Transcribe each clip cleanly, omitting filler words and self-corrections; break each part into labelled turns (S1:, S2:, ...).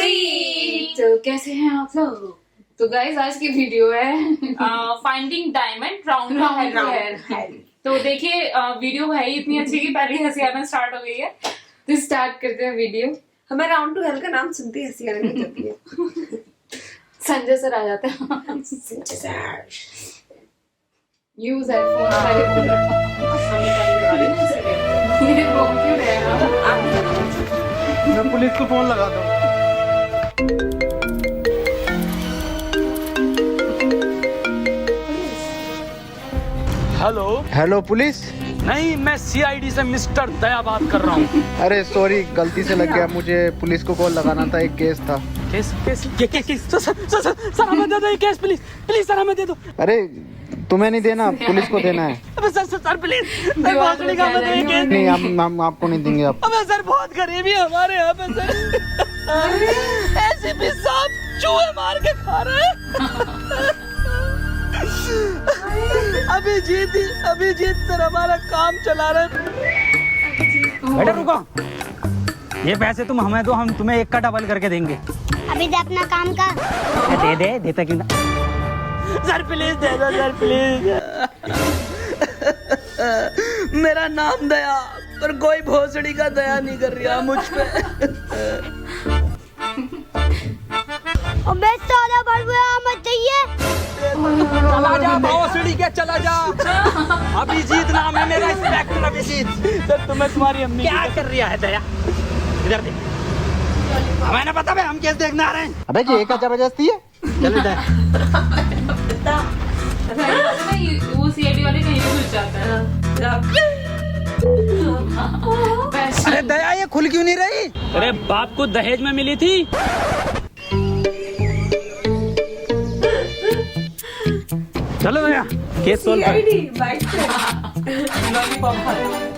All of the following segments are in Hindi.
S1: स्वीट। तो कैसे हैं आप लोग? तो गाइस आज की वीडियो है
S2: फाइंडिंग डायमंड राउंड हेयर। तो देखिए वीडियो है ही इतनी अच्छी कि पहले हंसी आना स्टार्ट हो गई है।
S1: तो स्टार्ट करते हैं वीडियो।
S3: हमें राउंड टू हेल का नाम सुनते ही हंसी आने लग जाती है।
S1: संजय सर आ जाते हैं।
S3: संजय सर
S1: यूज हेडफोन पहले बोल रहा ये वो क्यों रहे
S4: मैं पुलिस को फोन लगाता हूँ।
S5: Hello
S4: hello police.
S5: नहीं, मैं सीआईडी से मिस्टर दया बात कर रहा हूँ।
S4: अरे सॉरी, गलती से लग गया। मुझे पुलिस को कॉल लगाना था, एक केस था।
S5: केस केस ये केस सर हमें दे दो ये केस, प्लीज प्लीज सर हमें दे दो।
S4: अरे तुम्हें नहीं देना, पुलिस को देना है।
S5: अबे सर प्लीज सर बहुत बड़ी काम है ये केस।
S4: नहीं, हम आपको नहीं देंगे। आप
S5: अबे सर बहुत गरीबी है हमारे यहाँ पे सर। ऐसे भी साहब चूहे मार के खा रहे हैं। अभिजीत सर हमारा काम चला रहे। बेटा रुको, ये पैसे तुम हमें दो, हम तुम्हें एक का डबल करके देंगे।
S6: अभी दे अपना काम का।
S5: दे देता क्यों ना। सर प्लीज दे दो सर प्लीज। मेरा नाम दया, पर कोई भोसड़ी का दया नहीं कर रहा मुझ पे।
S6: अबे साला बड़बड़ा मत चाहिए।
S5: चला जा भोसड़ी के, चला जा। अभिजीत नाम है मेरा, इंस्पेक्टर अभिजीत। सर तुम्हें तुम्हारी अम्मी क्या कर रहा है दया? इधर देख, हमें ना पता भाई, हम केस देखने आ रहे हैं।
S4: अबे जी, एक का जबरदस्ती है।
S5: चल दया।
S2: वो सीआईडी वाले कहीं भी घुस जाता है।
S5: अरे दया ये खुल क्यों नहीं रही? अरे बाप को दहेज में मिली थी। चलो दया, केस सोल्व कर।
S3: सीआईडी बाइक पे लॉलीपॉप खा रहे हैं।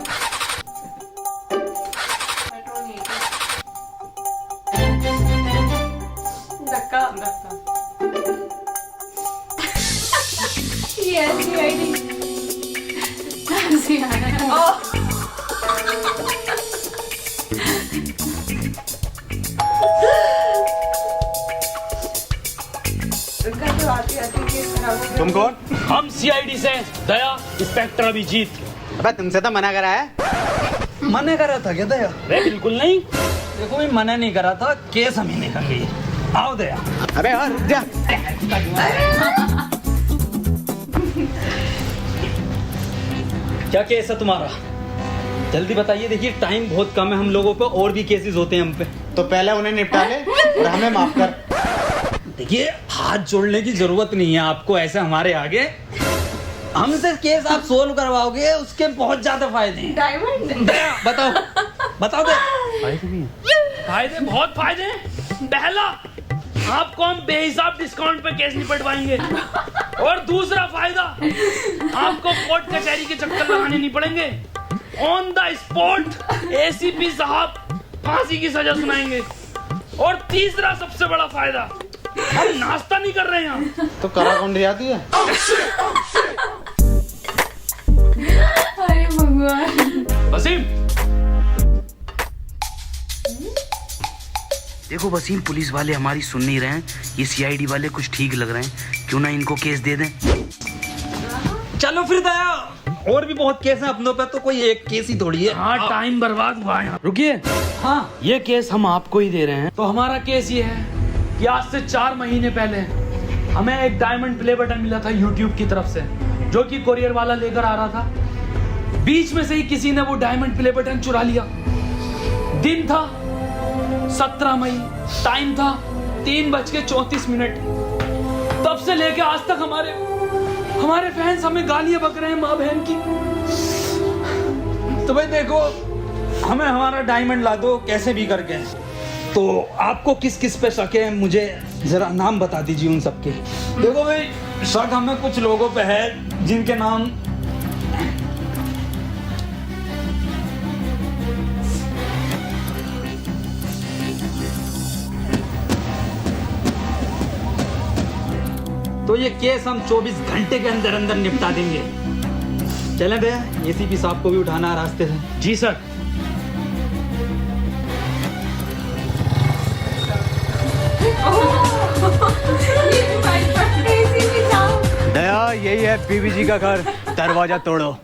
S3: धक्का
S1: ये सीआईडी हंसी आ रहा है।
S4: तुम कौन?
S5: हम सीआईडी से दया, इंस्पेक्टर अभिजीत।
S4: अबे तुमसे तो मना करा है।
S5: मना करा था क्या दया? अरे बिल्कुल नहीं, देखो मैं मना नहीं करा था, केस हम ही निकालेंगे। आओ दया।
S4: अबे और रुक जा।
S5: क्या केस है तुम्हारा? जल्दी बताइए, देखिए टाइम बहुत कम है हम लोगों पे, और भी केसेस होते हैं हम पे।
S4: तो पहले उन्हें निपटा ले और हमें माफ कर।
S5: देखिए हाथ जोड़ने की जरूरत नहीं है आपको, ऐसे हमारे आगे हमसे केस आप सोल्व करवाओगे, उसके बहुत ज्यादा फायदे हैं।
S3: डायमंड
S5: बताओ बताओ दे। फायदे भी हैं। फायदे बहुत फायदे हैं। पहला, आपको हम बेहिसाब डिस्काउंट पे केस निपटवाएंगे। और दूसरा फायदा, आपको कोर्ट कचहरी के चक्कर लगाने नहीं पड़ेंगे। ऑन द स्पॉट एसीपी साहब फांसी की सजा सुनाएंगे। और तीसरा सबसे बड़ा फायदा, हम नाश्ता नहीं कर रहे हैं यहाँ।
S4: तो करा कौन रियाती है?
S1: अरे भगवान।
S5: वसीम, देखो वसीम, पुलिस वाले हमारी सुन नहीं रहे हैं, ये सीआईडी वाले कुछ ठीक लग रहे हैं, क्यों ना इनको केस दे दें। चलो फिर दया, और भी बहुत केस हैं अपनों पे, तो कोई एक केस ही थोड़ी है। हाँ, टाइम बर्बाद हुआ है। रुकिए, हाँ ये केस हम आपको ही दे रहे हैं। तो हमारा केस ये है कि आज से 4 महीने पहले हमें एक डायमंड प्ले बटन मिला था यूट्यूब की तरफ से, जो कि कोरियर वाला लेकर आ रहा था। बीच में से ही किसी ने वो डायमंड प्ले बटन चुरा लिया। दिन था 17 मई, टाइम था 3:34। तब से लेके आज तक हमारे फैंस हमें गालियां बक रहे हैं माँ बहन की। तो भाई देखो, हमें हमारा डायमंड ला दो कैसे भी करके। तो आपको किस किस पे शक है, मुझे जरा नाम बता दीजिए उन सबके। देखो भाई, शक हमें कुछ लोगों पे है जिनके नाम तो ये केस हम 24 घंटे के अंदर अंदर निपटा देंगे। चलें भैया, एसीपी साहब को भी उठाना है रास्ते से। जी सर।
S4: दया यही है बीबी जी का घर, दरवाजा तोड़ो।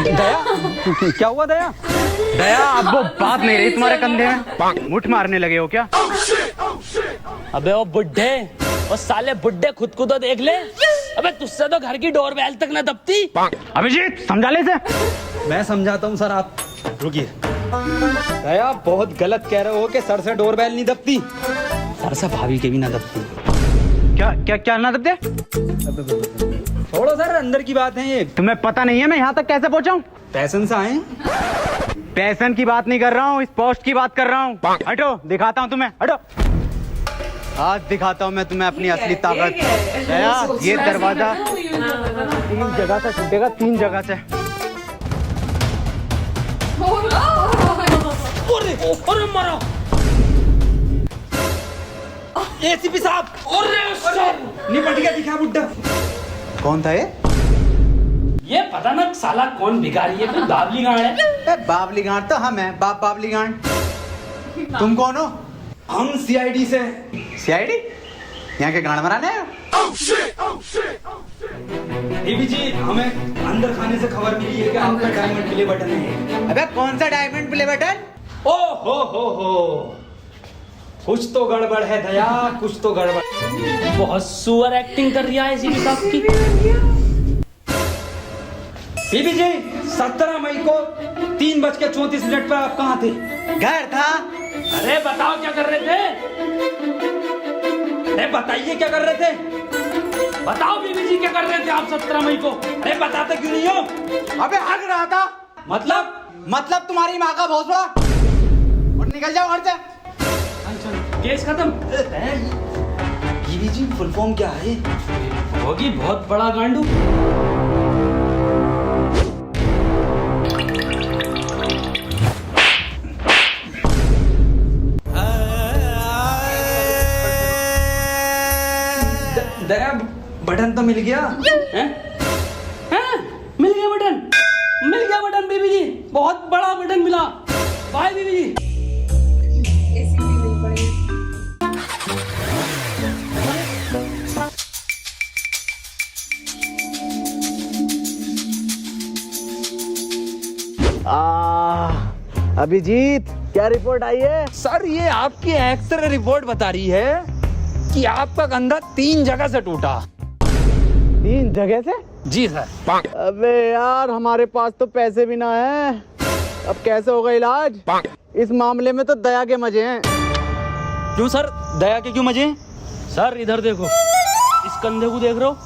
S5: दया क्या हुआ दया?
S4: दया अब वो बात नहीं रही तुम्हारे कंधे में, मुठ मारने लगे हो क्या?
S7: अबे वो बुड्ढे, वो साले बुड्ढे खुद को तो देख ले। अबे तुझसे तो घर की डोरबेल तक न दबती।
S4: अभिजीत समझा ले से।
S5: मैं समझाता हूँ सर, आप रुकिए। दया बहुत गलत कह रहे हो कि सर से डोरबेल नहीं दबती, सर से भाभी के भी ना दबती।
S4: क्या क्या क्या ना दबते?
S5: छोड़ो सर, अंदर की बात है ये।
S4: तुम्हें पता नहीं है मैं यहाँ तक कैसे पहुँचा हूँ?
S5: पैशन से आए।
S4: पैसन की बात नहीं कर रहा हूँ, इस पोस्ट की बात कर रहा हूँ। हटो, दिखाता हूँ तुम्हें, हटो। आज दिखाता हूँ मैं तुम्हें अपनी असली ताकत। दया ये दरवाजा 3 जगह से टूटेगा, 3 जगह से।
S7: अरे मारो
S5: एसीपी साहब, निपट गया दिखा बुड्ढा।
S4: कौन था ये?
S7: ये पता ना साला कौन भिखारी है, कोई बाबली गांड है।
S4: बाबली गांड तो हम है, बाबली गांड। तुम कौन हो?
S5: हम सीआईडी से।
S4: सीआईडी? यहाँ के गांड मराने आए हो?
S5: बीबी जी, हमें अंदर खाने से खबर मिली है कि आपका डायमंड प्ले बटन है।
S4: अबे कौन सा डायमंड प्ले बटन?
S5: ओ हो, कुछ तो गड़बड़ है दया, कुछ तो गड़बड़।
S7: बहुत सुअर एक्टिंग कर रही है इसी के साथ की।
S5: बीबी जी, 17 मई को 3:34 पर आप कहाँ थे?
S4: घर था।
S7: अरे बताओ क्या कर रहे थे?
S5: अरे बताइए क्या कर रहे थे?
S7: बताओ बीबी जी क्या कर रहे थे आप 17 मई को?
S5: अरे बताते क्यों नहीं हो?
S4: अबे हग रहा था। मतलब तुम्हारी माँ का भोसड़ा। और निकल जाओ घर से।
S7: केस खत्म।
S5: बीबी जी फुल फॉर्म क्या है?
S7: होगी बहुत बड़ा गांडू।
S5: दया बटन तो मिल गया।
S7: हैं? हैं? मिल गया बटन, मिल गया बटन बीबी जी, बहुत बड़ा बटन मिला। बाय बीबी जी।
S4: अभिजीत क्या रिपोर्ट आई है?
S5: सर ये आपकी एक्सरे रिपोर्ट बता रही है कि आपका कंधा 3 जगह से टूटा।
S4: 3 जगह से?
S5: जी सर।
S4: अबे यार हमारे पास तो पैसे भी ना है, अब कैसे होगा इलाज? इस मामले में तो दया के मजे हैं।
S5: क्यों सर, दया के क्यों मजे हैं?
S7: सर इधर देखो, इस कंधे को देख रहे हो?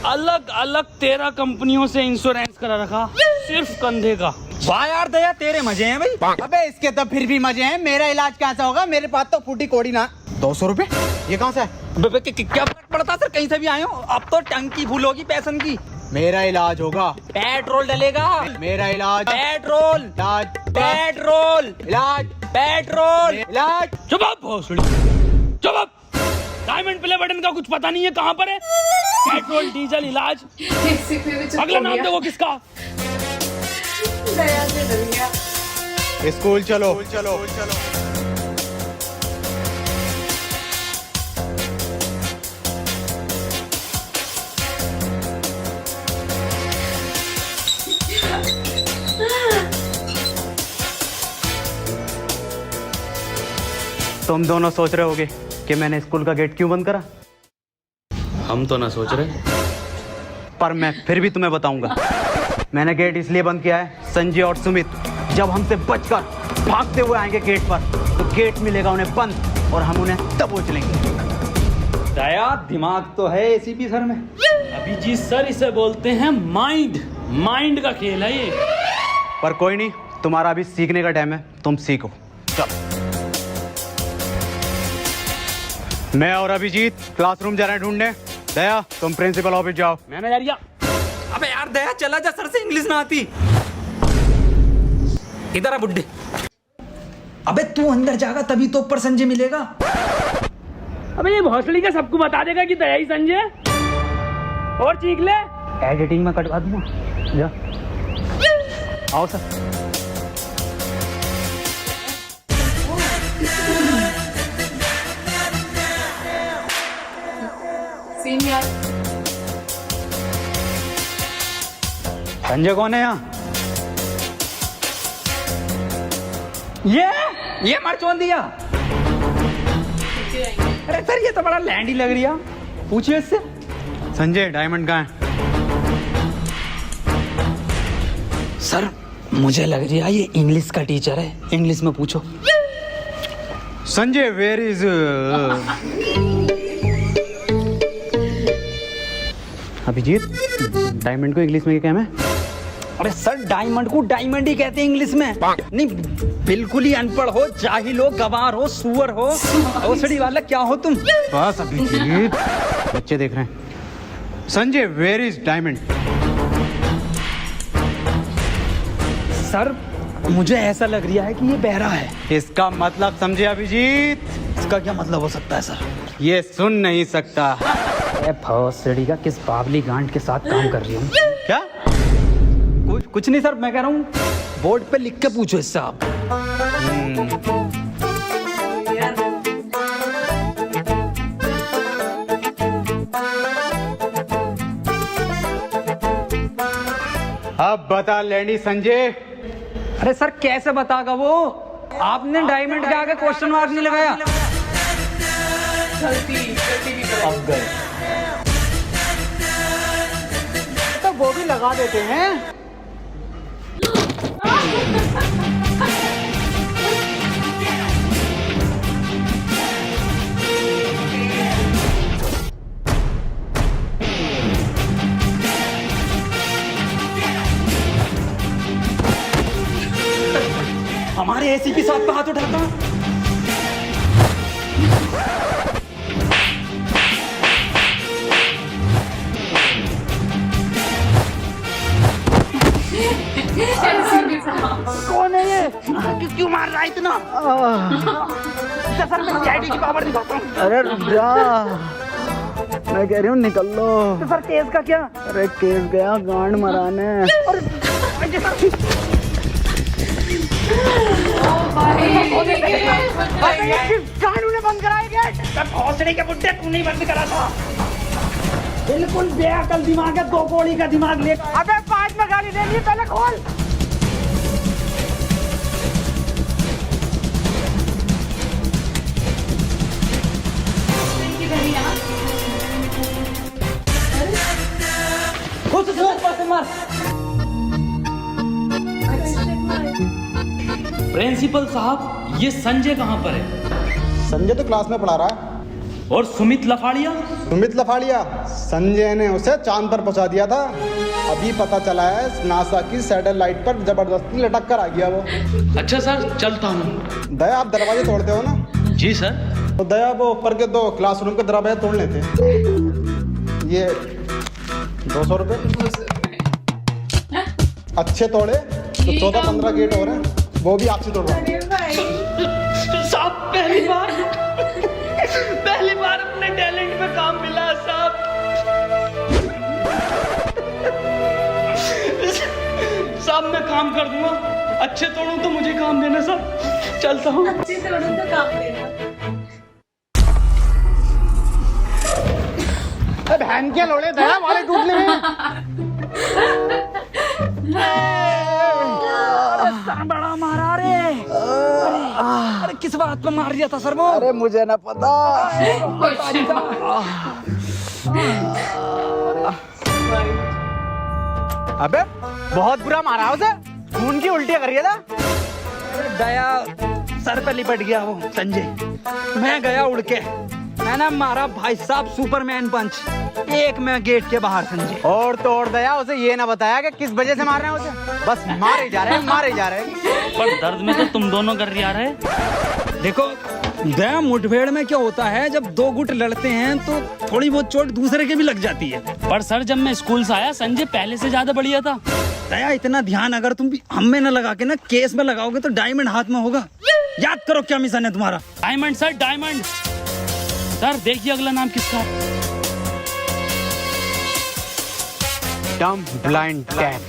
S7: अलग अलग 13 कंपनियों से इंश्योरेंस करा रखा, सिर्फ कंधे का।
S5: वाह यार दया, तेरे मजे हैं भाई।
S4: अबे इसके तो फिर भी मजे हैं, मेरा इलाज कैसा होगा? मेरे पास तो फूटी कोड़ी ना। 200 रुपए? ये कहाँ से है?
S5: क्या फर्क पड़ता सर, कहीं से भी आए हो। अब तो टंकी भूल होगी पैसन की।
S4: मेरा इलाज होगा।
S5: पेट्रोल डलेगा।
S4: मेरा इलाज।
S5: पेट्रोल
S4: इलाज।
S5: पेट्रोल
S4: इलाज।
S5: पेट्रोल
S4: इलाज।
S7: चुप आप भोसड़ी, चुप आप। डायमंड प्ले बटन का कुछ पता नहीं है कहाँ पर है? पेट्रोल डीजल इलाज। अगला नाम देखो किसका?
S3: दया से डर गया।
S4: स्कूल चलो। चलो। तुम दोनों सोच रहे होगे कि मैंने स्कूल का गेट क्यों बंद करा?
S7: हम तो ना सोच रहे,
S4: पर मैं फिर भी तुम्हें बताऊंगा। मैंने गेट इसलिए बंद किया है, संजय और सुमित जब हमसे बचकर भागते हुए आएंगे गेट पर, तो गेट मिलेगा उन्हें बंद और हम उन्हें दबोच लेंगे।
S5: दया दिमाग तो है एसीपी सर में।
S7: अभिजीत सर इसे बोलते हैं माइंड, माइंड का खेल है ये।
S4: पर कोई नहीं, तुम्हारा अभी सीखने का टाइम है, तुम सीखो। चलो। मैं और अभिजीत क्लासरूम जा रहे हैं ढूंढने। दया तुम प्रिंसिपल ऑफिस जाओ।
S7: मैनेजरिया।
S5: अबे यार दया चला जा, सर से इंग्लिश ना आती। इधर आ बुड्ढे। अबे तू अंदर जाएगा तभी तो ऊपर संजय मिलेगा।
S7: अबे ये भोसड़ी का सबको बता देगा कि दया ही संजय। और चीख ले।
S4: एडिटिंग में कटवा दूंगा। जा आओ सर।
S1: सीन यार।
S4: संजय कौन है यहाँ?
S5: ये मरचोन दिया। अरे सर ये तो बड़ा लैंडी लग रही है, पूछिए इससे।
S4: संजय डायमंड कहाँ है?
S5: सर मुझे लग रही है ये इंग्लिश का टीचर है, इंग्लिश में पूछो।
S4: Sanjay where is Abhijeet, diamond को इंग्लिश में क्या कहना है?
S5: अरे सर डायमंड को डायमंड ही कहते हैं इंग्लिश में। नहीं बिल्कुल ही अनपढ़ हो, जाहिल हो, गवार हो, सुअर हो, औसड़ी वाला क्या हो तुम?
S4: बस अभिजीत, बच्चे देख रहे हैं। Sanjay where is diamond?
S5: Sir मुझे ऐसा लग रहा है कि ये बहरा है।
S4: इसका मतलब समझे अभिजीत?
S5: इसका क्या मतलब हो सकता है सर?
S4: ये सुन नहीं सकता।
S5: भौसड़ी का किस बाबली गांड के साथ काम कर रही हूँ?
S4: क्या?
S5: कुछ नहीं सर, मैं कह रहा हूँ बोर्ड पे लिख के पूछो इससे आप।
S4: अब बता लैंडी संजय।
S5: अरे सर कैसे बतागा वो? आपने डायमंड के आगे क्वेश्चन मार्क नहीं लगाया। अब गए
S4: तो वो भी लगा देते हैं।
S5: हमारे एसीपी साहब पे हाथ उठाता।
S7: कौन है ये? क्यों मार रहा है इतना? सर मैं सीआईडी की पावर दिखाता हूँ।
S4: अरे रुक जा, मैं कह रही हूँ निकल लो।
S7: तो सर केस का क्या?
S4: अरे केस गया गांड मराने।
S7: कानून बंद कराया गया। भौसड़ी के बुड्ढे तू नहीं बंद करा था। बिल्कुल बेअकल दिमाग है, 2 गोली का दिमाग ले। अबे 5 में गाली दे ली, पहले खोल। प्रिंसिपल साहब ये संजय कहाँ पर है?
S8: संजय तो क्लास में पढ़ा रहा है।
S7: और सुमित लफाड़िया?
S8: सुमित लफाड़िया संजय ने उसे चांद पर पहुंचा दिया था। अभी पता चला है नासा की सैटेलाइट पर जबरदस्ती लटक कर आ गया वो।
S7: अच्छा सर चलता हूँ।
S8: दया आप दरवाजे तोड़ते हो ना?
S7: जी सर।
S8: तो दया वो ऊपर के 2 क्लासरूम के दरवाजे तोड़ लेते। ये 200 रुपये अच्छे तोड़े तो 14-15 गेट और हैं, वो भी आपसे तोड़ रहा हूँ।
S7: साहब पहली बार अपने टैलेंट पे काम मिला साहब। साहब मैं काम कर दूंगा, अच्छे तोड़ूं तो मुझे काम देना साहब। चलता हूँ।
S3: अच्छे से उड़ूं तो काम देना।
S8: बहन के लोड़े दया हमारे टूटने में।
S5: बड़ा मारा रे। अरे किस बात पे मार दिया था सर वो?
S8: अरे मुझे ना पता।
S4: अबे बहुत बुरा मारा उसे, खून की उल्टियां कर रही था।
S5: दया सर पे लिपट गया वो संजय। मैं गया उड़ के, मैंने मारा भाई साहब सुपरमैन पंच, एक में गेट के बाहर संजय।
S4: और तोड़ दया उसे ये ना बताया कि किस वजह से मार रहे हैं उसे, बस मारे जा रहे हैं, मारे जा रहे हैं।
S7: पर दर्द में तो तुम दोनों कर रहे।
S5: देखो दया मुठभेड़ में क्या होता है, जब 2 गुट लड़ते हैं तो थोड़ी बहुत चोट दूसरे के भी लग जाती है।
S7: पर सर जब मैं स्कूल से आया संजय पहले से ज्यादा बढ़िया था।
S5: दया इतना ध्यान अगर तुम भी हम में न लगा के ना केस में लगाओगे तो डायमंड हाथ में होगा। याद करो क्या मिशन है तुम्हारा।
S7: Diamond sir diamond. सर देखिए अगला नाम किसका है।
S4: डम ब्लाइंड डेफ।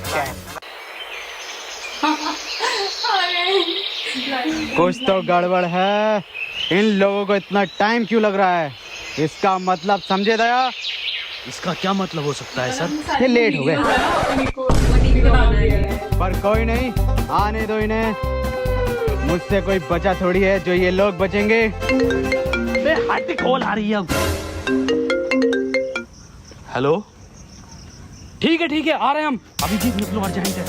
S4: कुछ तो गड़बड़ है। इन लोगों को इतना टाइम क्यों लग रहा है? इसका मतलब समझे दया?
S5: इसका क्या मतलब हो सकता है सर?
S4: ये लेट हो गए, पर कोई नहीं, आने दो इन्हें। मुझसे कोई बचा थोड़ी है जो ये लोग बचेंगे।
S5: हाथ कॉल आ रही है अब। हेलो, ठीक है आ रहे हैं हम। अभी जीत निकलो अर्जेंट है।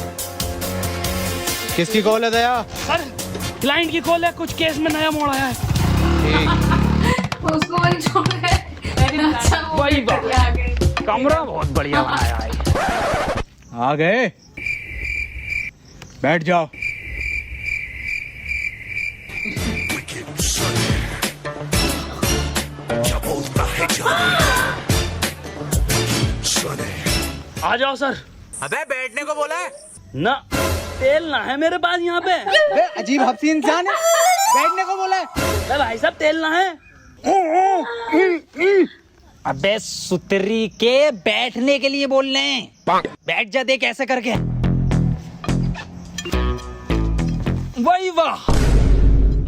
S4: किसकी कॉल है दया?
S5: सर क्लाइंट की कॉल है, कुछ केस में नया मोड़ आया है।
S1: उसको वही छोड़ गए। अच्छा
S5: वही बात।
S1: आ गए।
S5: कमरा बहुत बढ़िया बनाया है।
S4: आ गए, बैठ जाओ।
S5: आ जाओ सर।
S4: अबे बैठने को बोला है
S5: ना, तेल ना है मेरे पास यहाँ पे।
S4: बे अजीब हफ्सी इंसान है, बैठने को बोला है।
S5: अरे भाई साहब तेल ना है।
S7: अबे सुतरी के बैठने के लिए बोल रहे हैं। बैठ जा, देख ऐसे करके।
S5: वही वाह,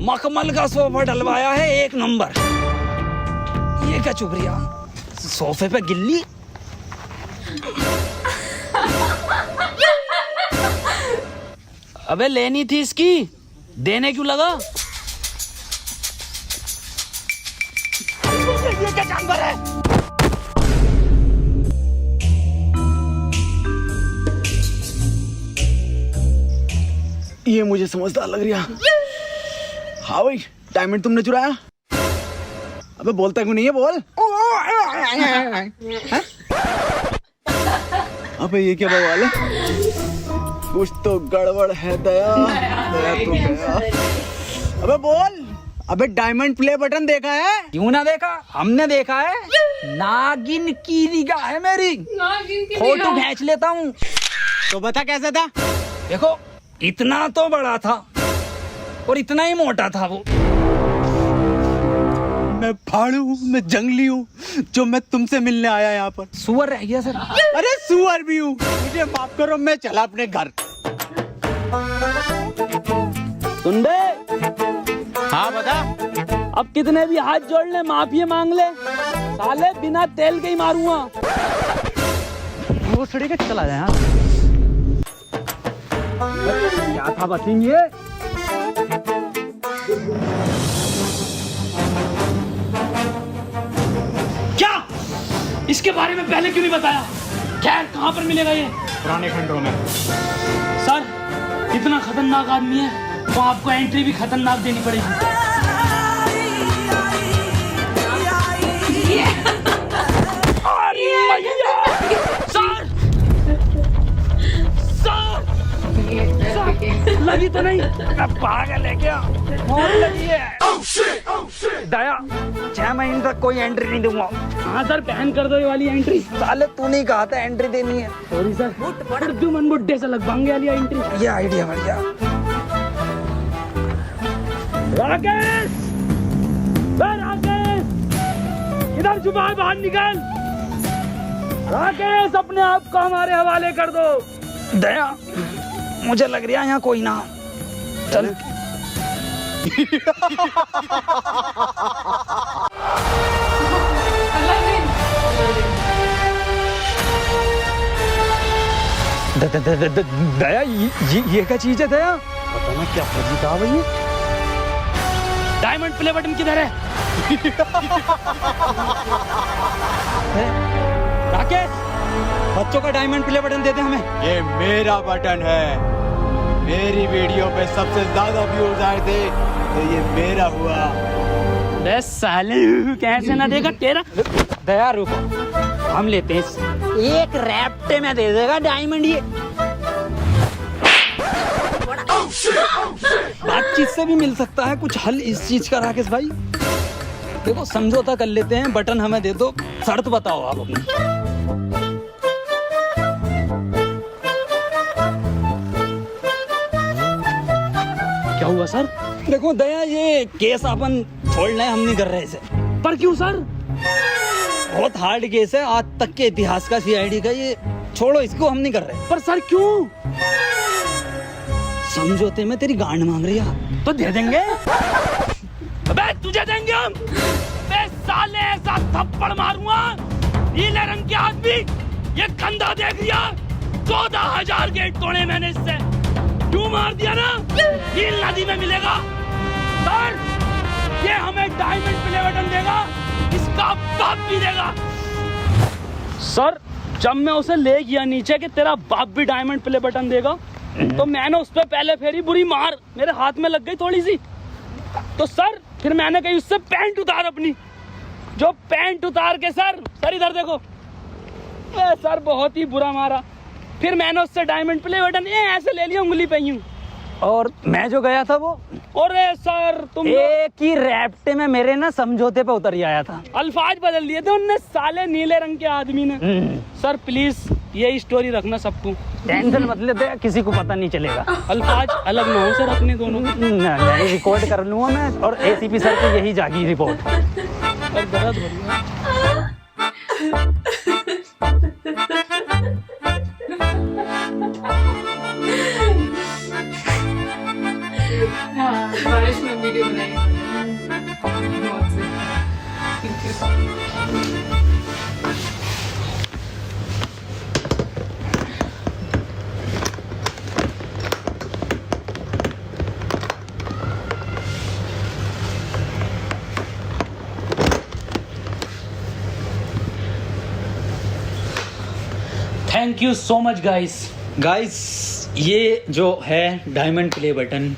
S5: मखमल का सोफा डलवाया है, एक नंबर। ये क्या चुप रही है? सोफे पे गिल्ली। अबे लेनी थी इसकी, देने क्यों लगा? ये क्या जानवर है?
S4: ये मुझे समझदार लग रहा। हाँ भाई, डायमंड तुमने चुराया? अबे बोलता क्यों नहीं है, बोल। अबे ये क्या बवाल है? कुछ तो गड़बड़ है दया। दया तो गया। अबे बोल। अबे डायमंड प्ले बटन देखा है?
S7: क्यों ना देखा, हमने देखा है। नागिन की निगाह है मेरी, फोटो खींच लेता हूँ।
S4: तो बता कैसा था?
S5: देखो, इतना तो बड़ा था और इतना ही मोटा था वो।
S4: मैं फाड़ू हूँ, मैं जंगली हूँ, जो मैं तुमसे मिलने आया यहाँ पर।
S7: सुअर रह गया सर।
S4: अरे सुअर भी हूँ, मुझे माफ करो, मैं चला अपने घर।
S5: सुन बे,
S4: हाँ बता।
S5: अब कितने भी हाथ जोड़ ले, माफी मांग ले, साले बिना तेल के ही मारूंगा।
S4: वो सड़ी के चला जाए। क्या था बसिंग ये?
S5: क्या इसके बारे में पहले क्यों नहीं बताया? खैर, कहाँ पर मिलेगा ये?
S4: पुराने खंडों में।
S5: सर, इतना खतरनाक आदमी है तो आपको एंट्री भी खतरनाक देनी पड़ेगी। सर, लगी तो नहीं? पागल है क्या? बहुत लगी है।
S7: दया, 6 महीने तक कोई एंट्री नहीं दूंगा।
S5: हाँ सर, बैन कर दो ये वाली एंट्री।
S7: साले तू नहीं कहा था एंट्री देनी है।
S5: सॉरी सर, उर्दू मन बुड्ढे से लगवाएंगे वाली एंट्री।
S7: ये आइडिया बढ़िया।
S5: राकेश, राकेश, इधर छुपा, बाहर निकल। राकेश, अपने आप को हमारे हवाले कर दो।
S7: दया, मुझे लग रहा है यहाँ कोई ना। चल।
S5: दया, ये क्या चीज है दया?
S4: पता ना क्या फर्जी कहा भाई।
S5: डायमंड प्ले बटन किधर है?
S4: राकेश, बच्चों का डायमंड प्ले बटन दे दे हमें। ये मेरा बटन है। मेरी वीडियो पे सबसे ज्यादा व्यूज आए थे तो ये मेरा हुआ।
S5: बे साले, कैसे ना देगा तेरा?
S7: दया रुको, हम लेते हैं। एक रैप्टे में दे देगा डायमंड ये।
S5: बातचीत से भी मिल सकता है कुछ हल इस चीज का। राकेश भाई, देखो समझौता कर लेते हैं, बटन हमें दे दो, शर्त बताओ आप अपनी। क्या हुआ सर?
S7: देखो दया, ये केस अपन छोड़ रहे, हम नहीं कर रहे इसे।
S5: पर क्यों सर?
S7: बहुत हार्ड केस है, आज तक के इतिहास का सीआईडी का ये
S5: छोड़ो इसको, हम नहीं कर रहे।
S7: पर सर क्यों?
S5: समझौते में तेरी गांड मांग रही है
S7: तो दे देंगे।
S5: अबे तुझे देंगे हम।
S7: बे साले ऐसा थप्पड़ मारूंगा, नीले रंग के आदमी ये कंधा देख लिया, 14,000 गेट तोड़े मैंने इससे। क्यों मार दिया ना, नील नदी में मिलेगा। सर ये हमें डायमंड प्ले बटन देगा, इसका बाप भी देगा। सर जब मैं उसे ले गया नीचे कि तेरा बाप भी डायमंड प्ले बटन देगा, तो मैंने उस पर पहले फेरी बुरी मार मेरे हाथ में लग गई थोड़ी सी। तो सर फिर मैंने कही उससे पैंट उतार अपनी, जो पैंट उतार के सर इधर देखो, सर बहुत ही बुरा मारा। फिर मैंने उससे डायमंड प्ले बटन ऐसे ले लिया उंगली पे यूं।
S5: और मैं जो गया था वो,
S7: अरे सर तुम
S5: एक ही रैप्टे में मेरे ना समझौते पे उतर ही आया था।
S7: अल्फाज बदल दिए थे उनने, साले नीले रंग के आदमी ने। सर प्लीज यही स्टोरी रखना सबको।
S5: टेंशन मत लेते, किसी को पता नहीं चलेगा।
S7: अल्फाज अलग ना हो सर अपने दोनों।
S5: नहीं रिकॉर्ड कर लूंगा मैं, और एसीपी सर को यही जागी रिपोर्ट।
S7: और दर्द हो रही है।
S1: हाँ, बारिश में वीडियो बनाई। बहुत सही।
S7: Thank you so much guys, ये जो है डायमंड प्ले बटन,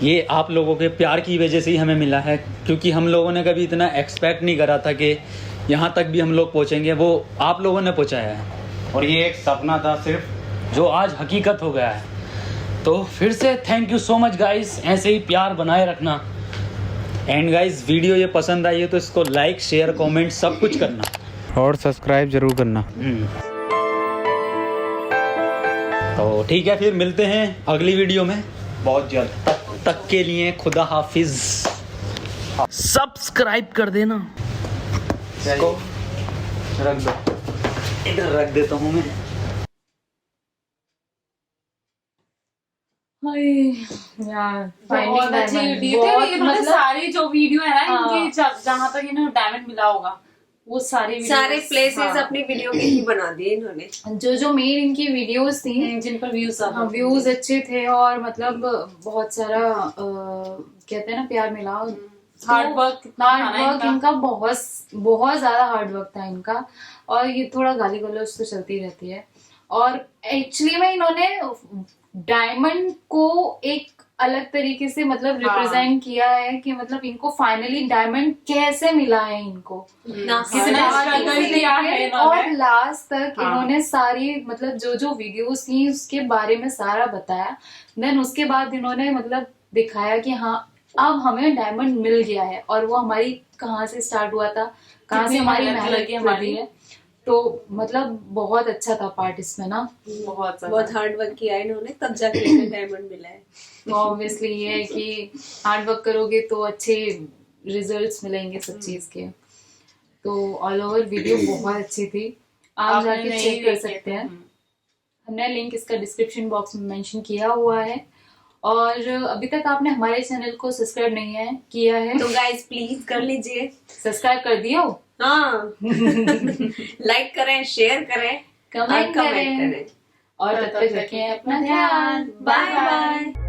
S7: ये आप लोगों के प्यार की वजह से ही हमें मिला है, क्योंकि हम लोगों ने कभी इतना एक्सपेक्ट नहीं करा था कि यहाँ तक भी हम लोग पहुँचेंगे। वो आप लोगों ने पहुँचाया है, और ये एक सपना था सिर्फ, जो आज हकीकत हो गया है। तो फिर से thank you so much guys, ऐसे ही प्यार बनाए रखना। एंड गाइस वीडियो ये पसंद आई है तो इसको लाइक शेयर कमेंट सब कुछ करना,
S4: और सब्सक्राइब जरूर करना।
S7: तो ठीक है, फिर मिलते हैं अगली वीडियो में बहुत जल्द। तब तक के लिए खुदा हाफिज। सब्सक्राइब कर देना। इसको रख दो, इधर रख देता हूँ मैं।
S1: यार
S2: बहुत अच्छी वीडियो थी। इन्होंने सारी जो वीडियो है ना इनकी, जहाँ तक इन्हें डायमंड मिला होगा वो सारे
S3: प्लेसेस अपनी वीडियो के ही बना दिए इन्होंने।
S1: जो मेन इनकी वीडियोस थी
S2: जिन पर व्यूज
S1: व्यूज अच्छे थे, और मतलब बहुत सारा कहते हैं ना प्यार मिला।
S2: हार्ड वर्क
S1: इनका बहुत ज्यादा हार्ड वर्क था इनका, और ये थोड़ा गाली गलौज तो चलती रहती है। और एक्चुअली में इन्होंने डायमंड को एक अलग तरीके से मतलब रिप्रेजेंट किया है कि मतलब इनको फाइनली डायमंड कैसे मिला है इनको,
S2: किसने स्ट्रगल किया है।
S1: और लास्ट तक इन्होंने सारी मतलब जो वीडियोस थी उसके बारे में सारा बताया। देन उसके बाद इन्होंने मतलब दिखाया कि हाँ अब हमें डायमंड मिल गया है, और वो हमारी कहाँ से स्टार्ट हुआ था, कहाँ से हमारी मेहनत लगी है। तो मतलब बहुत अच्छा था पार्ट इसमें ना,
S3: बहुत हार्ड वर्क किया है इन्होंने, तब जाके डायमंड मिला है।
S1: तो ऑब्वियसली ये है कि हार्ड वर्क करोगे तो अच्छे रिजल्ट्स मिलेंगे सब चीज के। तो ऑल ओवर वीडियो बहुत अच्छी थी, आप जाके चेक कर सकते हैं। हमने लिंक इसका डिस्क्रिप्शन बॉक्स में मेंशन किया हुआ है। और अभी तक आपने हमारे चैनल को सब्सक्राइब नहीं किया है
S3: तो गाइस प्लीज कर लीजिए,
S1: सब्सक्राइब कर दियो।
S3: हाँ लाइक करें, शेयर करें,
S1: कमेंट करें, और तब तक रखें अपना ध्यान। Bye bye.